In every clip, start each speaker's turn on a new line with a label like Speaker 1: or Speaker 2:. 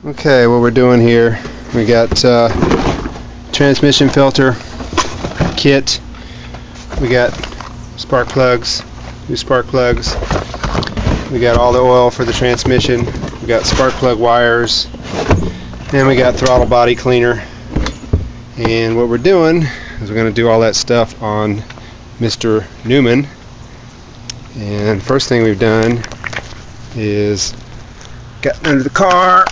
Speaker 1: Okay, what we're doing here, we got transmission filter kit, we got spark plugs, new spark plugs, we got all the oil for the transmission, we got spark plug wires, and we got throttle body cleaner. And what we're doing is we're going to do all that stuff on Mr. Newman. And first thing we've done is got under the car,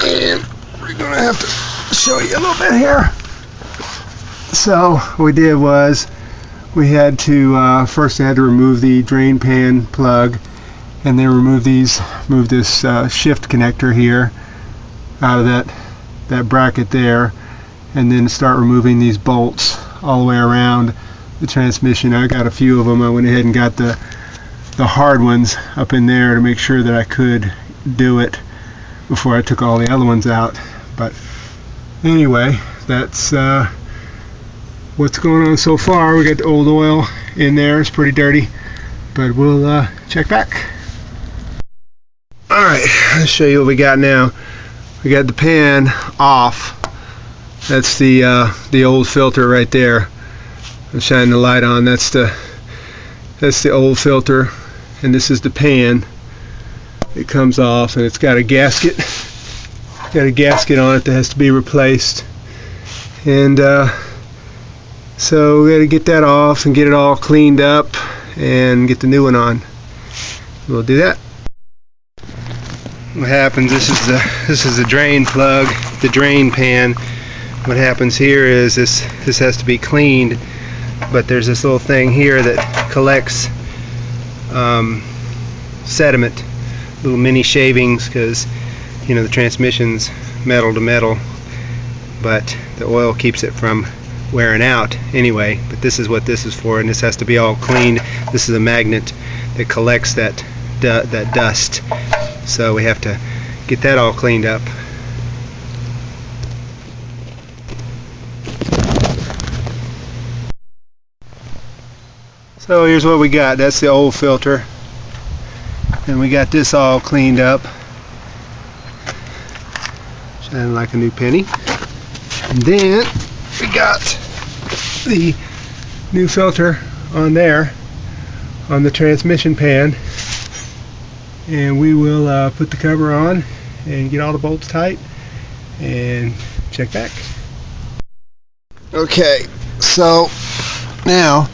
Speaker 1: and we're going to have to show you a little bit here. So what we did was we had to first remove the drain pan plug, and then move this shift connector here out of that bracket there, and then start removing these bolts all the way around the transmission. I got a few of them. I went ahead and got the hard ones up in there to make sure that I could do it before I took all the other ones out. But anyway, that's what's going on so far. We got the old oil in there. It's pretty dirty, but we'll check back. Alright, I'll show you what we got now. We got the pan off. That's the old filter right there. I'm shining the light on. That's the old filter, and this is the pan. It comes off, and it's got a gasket. Got a gasket on it that has to be replaced, and so we got to get that off and get it all cleaned up and get the new one on. We'll do that. What happens? This is the drain plug, the drain pan. What happens here is this has to be cleaned, but there's this little thing here that collects sediment, little mini shavings, because the transmission's metal to metal, but the oil keeps it from wearing out anyway. But this is what this is for, and this has to be all cleaned. This is a magnet that collects that dust, so we have to get that all cleaned up. So here's what we got. That's the old filter, and we got this all cleaned up, shining like a new penny. And then we got the new filter on there on the transmission pan, and we will put the cover on and get all the bolts tight and check back. Okay, so now,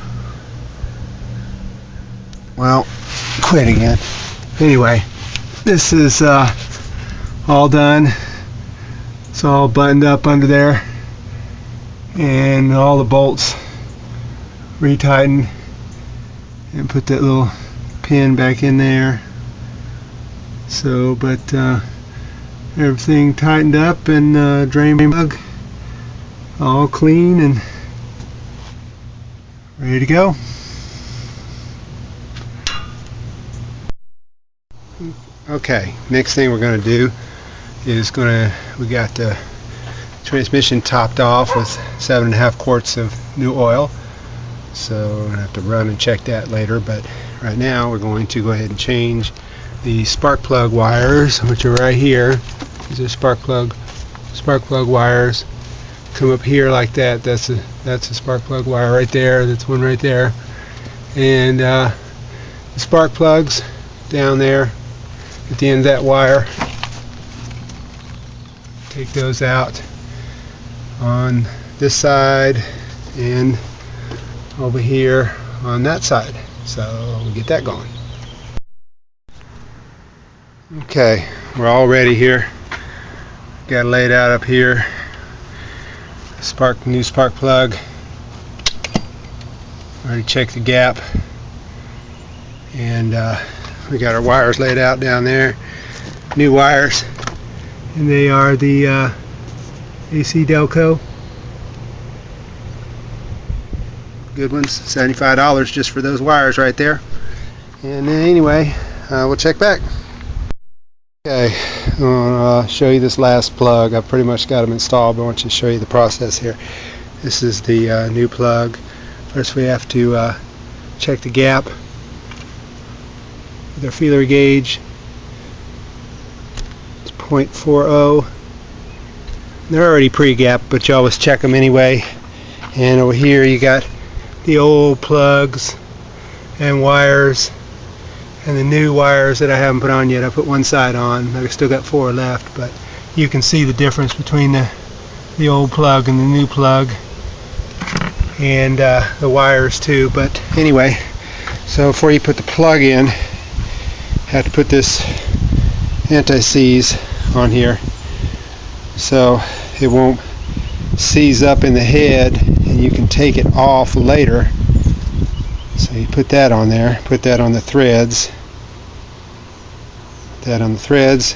Speaker 1: well, quit again. Anyway, this is all done. It's all buttoned up under there, and all the bolts retightened, and put that little pin back in there. So, but everything tightened up, and drain plug all clean and ready to go. Okay, next thing we're going to do is we got the transmission topped off with 7.5 quarts of new oil, so we're going to have to run and check that later. But right now we're going to go ahead and change the spark plug wires, which are right here. These are spark plug wires. Come up here like that. That's a spark plug wire right there. That's one right there, and the spark plugs down there at the end of that wire. Take those out on this side and over here on that side. So we'll get that going. Okay, we're all ready here. Got it laid out up here. New spark plug. Already checked the gap, and we got our wires laid out down there. New wires, and they are the AC Delco. Good ones, $75 just for those wires right there. And anyway, we'll check back. Okay, I'll show you this last plug. I've pretty much got them installed, but I want you to show you the process here. This is the new plug. First we have to check the gap with our feeler gauge. It's 0.40. They're already pre-gapped, but you always check them anyway. And over here you got the old plugs and wires and the new wires that I haven't put on yet. I put one side on. I've still got 4 left, but you can see the difference between the old plug and the new plug, and the wires too. But anyway, so before you put the plug in, you have to put this anti-seize on here so it won't seize up in the head, and you can take it off later. So you put that on there, put that on the threads, put that on the threads,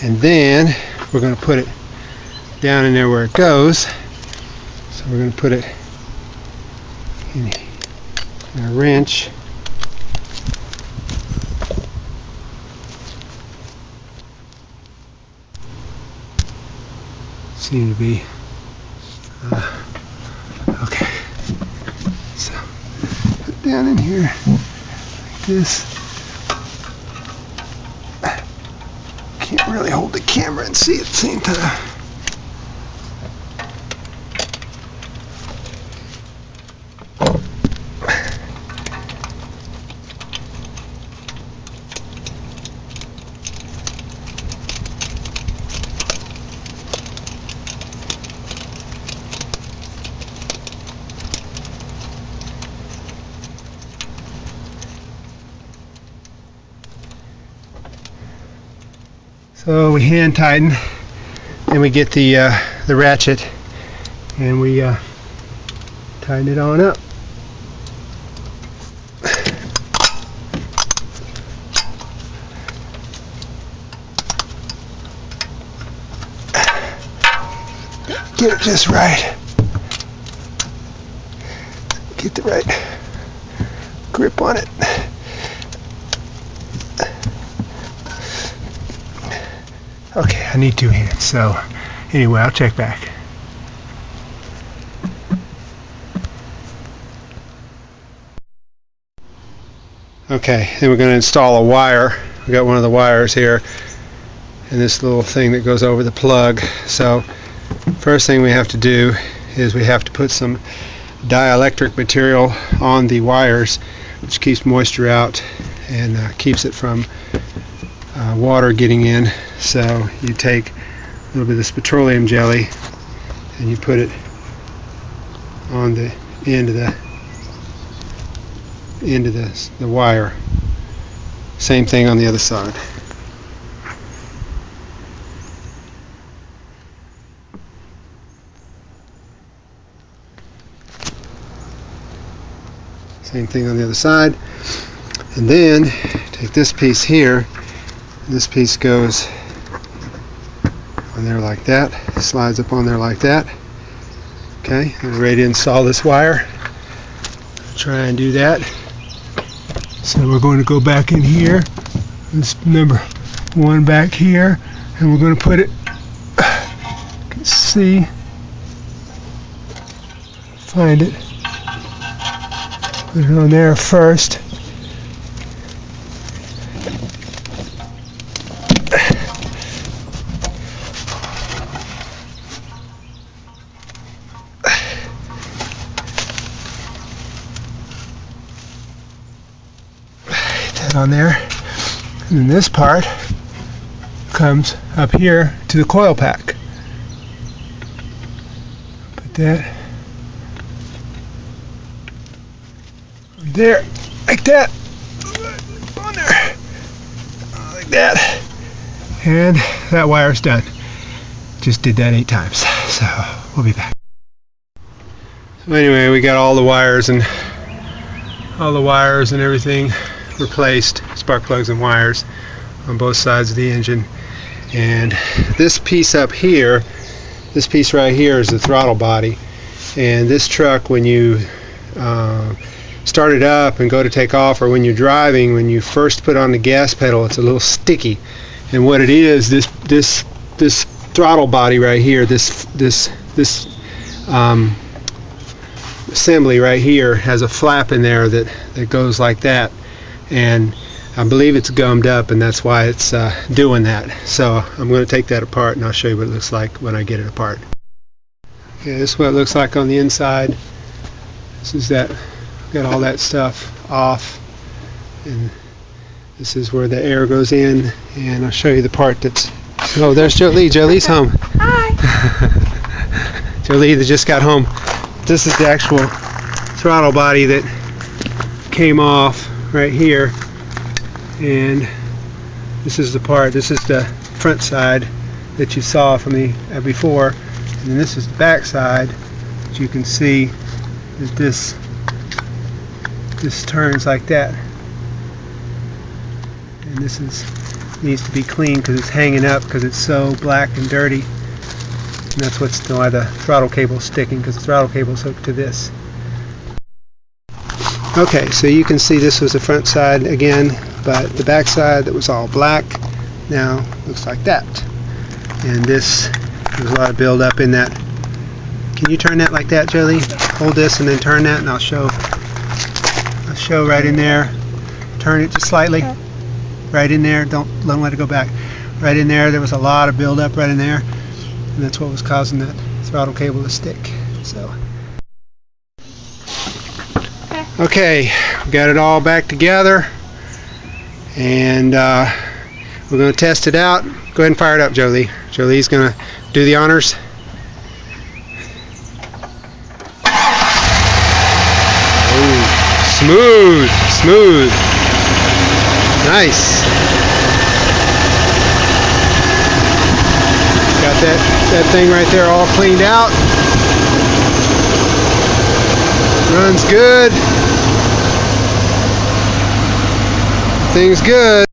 Speaker 1: and then we're going to put it down in there where it goes. So we're going to put it in a wrench. Seem to be okay. So put it down in here like this. Can't really hold the camera and see at the same time. So we hand tighten, and we get the ratchet, and we tighten it on up. Get it just right. Get the right grip on it. Okay, I need 2 hands, so anyway, I'll check back. Okay, then we're going to install a wire. We got one of the wires here, and this little thing that goes over the plug. So, first thing we have to do is we have to put some dielectric material on the wires, which keeps moisture out and keeps it from water getting in. So you take a little bit of this petroleum jelly and you put it on the end of the wire. Same thing on the other side. Same thing on the other side. And then take this piece here. This piece goes on there like that, slides up on there like that. Okay, and we're ready to install this wire. Try and do that. So we're going to go back in here. This number 1 back here, and we're going to put it. You can see, find it. Put it on there first. On there, and then this part comes up here to the coil pack. Put that there, like that, on there, like that, and that wire's done. Just did that 8 times, so we'll be back. So anyway, we got all the wires and everything replaced, spark plugs and wires on both sides of the engine. And this piece up here, this piece right here, is the throttle body. And this truck, when you start it up and go to take off, or when you're driving, when you first put on the gas pedal, it's a little sticky. And what it is, this throttle body right here, this assembly right here has a flap in there that goes like that. And I believe it's gummed up, and that's why it's doing that. So I'm going to take that apart, and I'll show you what it looks like when I get it apart. Okay, this is what it looks like on the inside. This is that, got all that stuff off, and this is where the air goes in, and I'll show you the part that's... Oh, there's Jolie. Jolie's home.
Speaker 2: Hi.
Speaker 1: Jolie just got home. This is the actual throttle body that came off right here, and this is the part. This is the front side that you saw from the before, and then this is the back side that you can see that this turns like that, and this needs to be clean because it's hanging up because it's so black and dirty, and that's why the throttle cable is sticking, because the throttle cable is hooked to this. Okay, so you can see this was the front side again, but the back side that was all black now looks like that, and there's a lot of build up in that. Can you turn that like that, Jolie? Hold this and then turn that, and I'll show right in there. Turn it just slightly. Right in there. Don't let it go back. Right in there. There was a lot of build up right in there, and that's what was causing that throttle cable to stick. So. Okay, we got it all back together, and we're going to test it out. Go ahead and fire it up, Jolie. Jolie's going to do the honors. Smooth, smooth. Nice. Got that thing right there all cleaned out. Runs good. Thing's good.